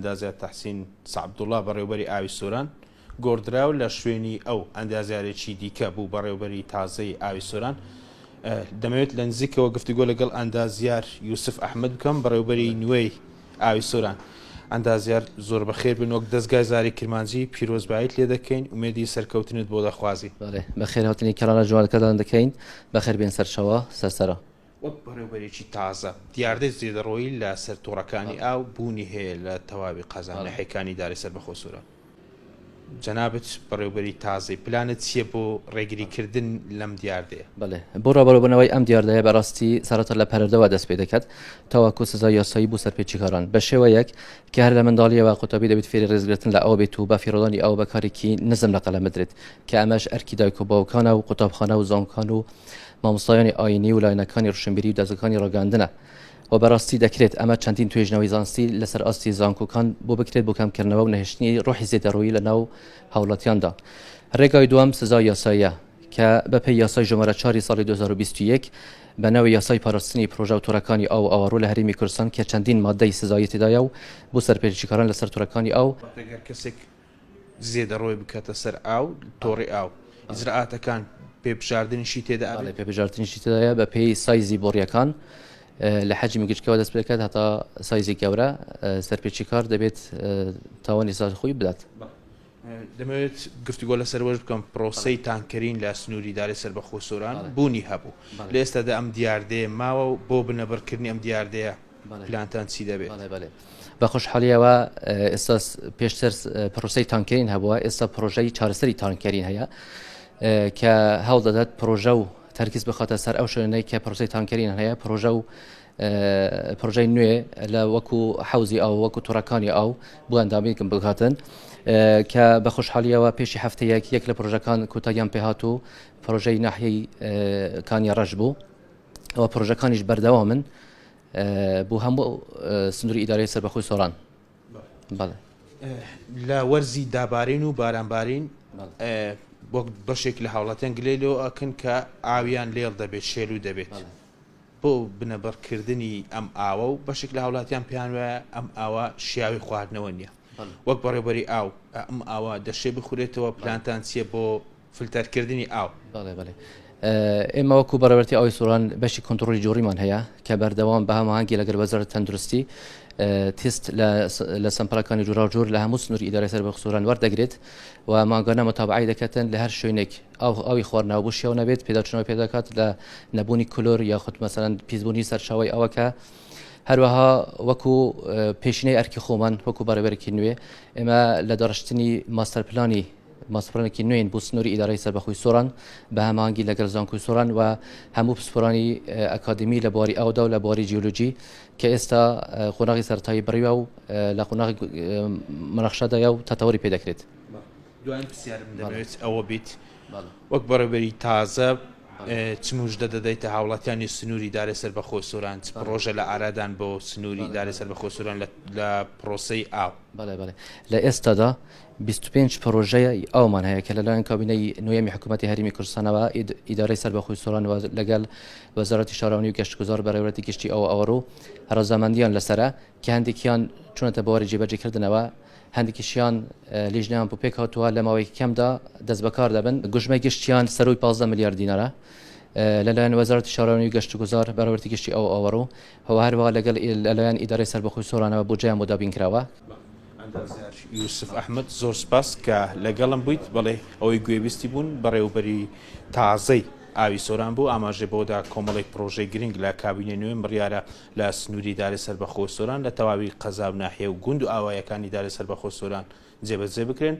ئەندازیار تەحسین سەعەبدوڵڵا بەڕێوەبەری ئاوی سۆران گۆڕدراوە لە شوێنی ئەو ئەندازیارێکی دیکە بوو بەڕێوەبەری تازەی ئاوی سۆران. دەمەوێت لە نزیکەوە گفتوگۆ لەگەڵ ئەندازیار یوسف ئەحمەد بکەم بەڕێوەبەری نوێی ئاوی سۆران. ئەندازیار زۆر بەخێر بن، وەک دەستگای زاری کرمانجی پیرۆزباییت لێ دەکەین، ومێدی سەرکەوتنت بۆ دەخوازی. بەخێر هاتنی کەرانە جوانەکەدان دەکەین، بەخێر بێن سەرچەوە سەرسەرە. وەک بەڕێوەبەرێکی تازە دیاردەی زێدەڕۆیی لە سەر تۆڕەکانی ئاو بوونی هەیە لە تەواوی قەزان لە حێکانی داری سەربەخۆ سۆران. جەنابەت بەڕێوەبەری تازەی پلانت چییە بۆ ڕێگریکردن لەم دیاردەیە؟ بەڵێ بۆ ڕابەرۆبوونەوەی ئەم دیاردەیە بەڕاستی سەرەتا لە پەرەردەوە دەست پێ دەکات تاواکو سزای یاسایی بوو سەرپێچیکاران بە شێوەیەک کە هەر لە منداڵیەوە قوتابی دەبێت فێری ڕێزگرتن لە ئەو بێت و بە فیرۆڵانی ئەو بەکارێکی نزم لە قەلەم بدرێت کە ئەمەش ئەرکی دایک و باوکانە و قوتابخانە و زانکان و مامۆستایانی ئاینی و لاینەکانی ڕشنبیری و دەزەکانی ڕاگەاندنە و بەڕاستی دەکرێت ئەمە چەندین توێژنەوەی زانستی لەسەر ئاستی زانکۆکان بۆ بکرێت بۆ کەمکردنەوە و نەهێشتنی ڕۆحی زێدەڕۆیی لە ناو هاوڵاتیاندا. ڕێگای دووەم سزای یاساییە کە بەپێی یاسای ژمارە 4 ساڵی 2021 بەناوی یاسای پاراستنی پرۆژە و تۆڕەکانی ئاو ئاوەڕۆ لە هەرێمی کوردستان کە چەندین مادەی سزایی تێدایە و بۆ سەرپێچیکاران لەسەر تۆڕەکانی ئاو ئەگەر کەسێک زێدەڕۆی بکاتە سەر ئاو تۆڕی ئاو ئیجرعاتەکان پێبژاردنیشی تێدا پێبژاردنیشی تێدایە بەپێی سایزی بۆڕیەکان لە حەجمی گچکەوە دەست پێکات هەتا سایزی گەورە سەرپێچیکار دەبێت تاوانی ساز خۆی بدات. دەمەوێت گفتوگۆ لەسەر وەش بکەم پرۆسەی تانکەرین لە سنووری داری سەربەخۆ سۆران بوونی هەبوو لە ئێستادا ئەم دیاردەیە ماوە و بۆ بنەبەرکردنی ئەم دیاردەیە پلانتان چی دەبێت؟ بە خۆشحاڵیەوە ئێستا پێشتر پرۆسەی تانکەرین هەبووە، ئێستا پرۆژەی چارەسەری تانکەرین هەیە کە هەوڵ دەدات پرۆژە و تەرکیز بخاتە سەر ئەو شوێنەی کە پرۆسەی تانکەرین هەیە پرۆژە و پرۆژەی نوێ لە وەکو حەوزی ئاو وەکو تۆڕەکانی ئاو بۆ ئەندامێکم بکاتن کە بە خۆشحاڵیەوە پێشی هەفتەیەک یەک لە پرۆژەکان کۆتاییان پێهات و پرۆژەی ناحیەی کانی ڕەش بوو ئەوە پرۆژەکانیش بەردەوامن بۆ هەموو سنووری ئیدارەی سەربەخۆی سۆران. لە وەرزی دابارین و بارانبارین وەک بەشێک لە هاوڵاتیان گلێلەوە ئەکەن کە ئاویان لێڵ دەبێت شێلوو دەبێت بۆ بنەبەرکردنی ئەم ئاوە و بەشێک لە هاوڵاتیان پێیان وایە ئێم ئاوە شیاوی خواردنەوە نییە وەک بەڕێوەبەری ئاو ئەم ئاوە دەشێ بخورێتەوە پلانتان چییە بۆ فلتەرکردنی ئاو؟ ئێمە وەکو بەڕێوەبەری ئاوی سۆران بەشی کۆنتڕۆلی جۆڕیمان هەیە کە بەردەوام بە هەماهەنگی لەگەڵ وەزارەتی تەندروستی تست لە سەمپەرەکانی جوراو جۆر لە هەموو سنووری ئیدارەی سەربەخۆ سۆران وەردەگرێت و ماگانە متابعی دەکەن لە هەر شوێنێک ئاوی خواردنەوە بۆ شێوە نەبێت پێداچوونەوە پێدەکات لە نەبوونی کلۆر یاخود مەسەڵەن پیسبوونی سەرچاوی ئەوەکە هەروەها وەکو پێشینەی ئەرکی خۆمان وەکو بەڕێوەبەرێکی نوێ ئێمە لە دەڕشتنی ماستەرپلانێکی نوێین بۆ سنووری ئیدارەی سەربەخۆی سۆران بە هەماهەنگی لەگەڵ زانکۆی سۆران و هەموو پسپۆرانی ئەکادمی لە بواری ئاودا و لە بواری جیۆلۆجی کە ئێستا قۆناغی سەرەتایی بڕیوە و لە قۆناغی مناقشەدایە و تەتەوەری پێدەکرێت. دوایین پرسیارم دەمەوێت ئەوە بیت وەک بەڕێوەبەری تازە چ موژدە دەدەیتە هاوڵاتیانی سنووری دارێ سەربەخۆ سۆران چ پرۆژە لە ئارادان بۆ سنووری دارێ سەربەخۆ سۆران لە پرۆسەی ئاو؟ لە ئێستادا 25 پرۆژەیە ئەومان هەیە کە لەلایەن کابینەی نوێمی حکوومەتی هەرێمی کوردستانەوە ئیدارەی سەربەخۆی سۆران لەگەڵ وەزارەتی شاراوانی و گەشتگوزار بەڕێوەبەری گشتی ئەوڕۆ ڕەزامەندیان لەسرە کە هەندێکیان چونەتە بەواری جێبەجێکردنەوە هەندێکیشیان لیژنیان بۆ پێک هاتووە لە ماوەی کەمدا دەست بەکار دەبن گوژمەی گشتیان سەروی 15 میلیارد دینارە لەلایەن وەزارەتی شاراوانی و گەشتگوزار بەڕێوەبەری گشتی ئەوڕۆ هەروەها لەگەڵ لەلایەن ئیدارەی سەربەخۆی سۆرانەوە بۆ جیان بۆ دابینکراوە. یوسف ئەحمەد زۆر سپاس کە لەگەڵم بوویت بەڵێ ئەوەی گوێبیستی بوون بەڕێوەبەری تازەی ئاوی سۆران بوو ئاماژێ بۆدا کۆمەڵێک پرۆژەی گرنگ لە کابینە نوێن بڕیارە لە سنووری دارێ سەربەخۆ سۆران لە تەواوی قەزا و ناحیە و گوند و ئاوایەکانی دارێ سەربەخۆ سۆران جێبەجێ بکرێن.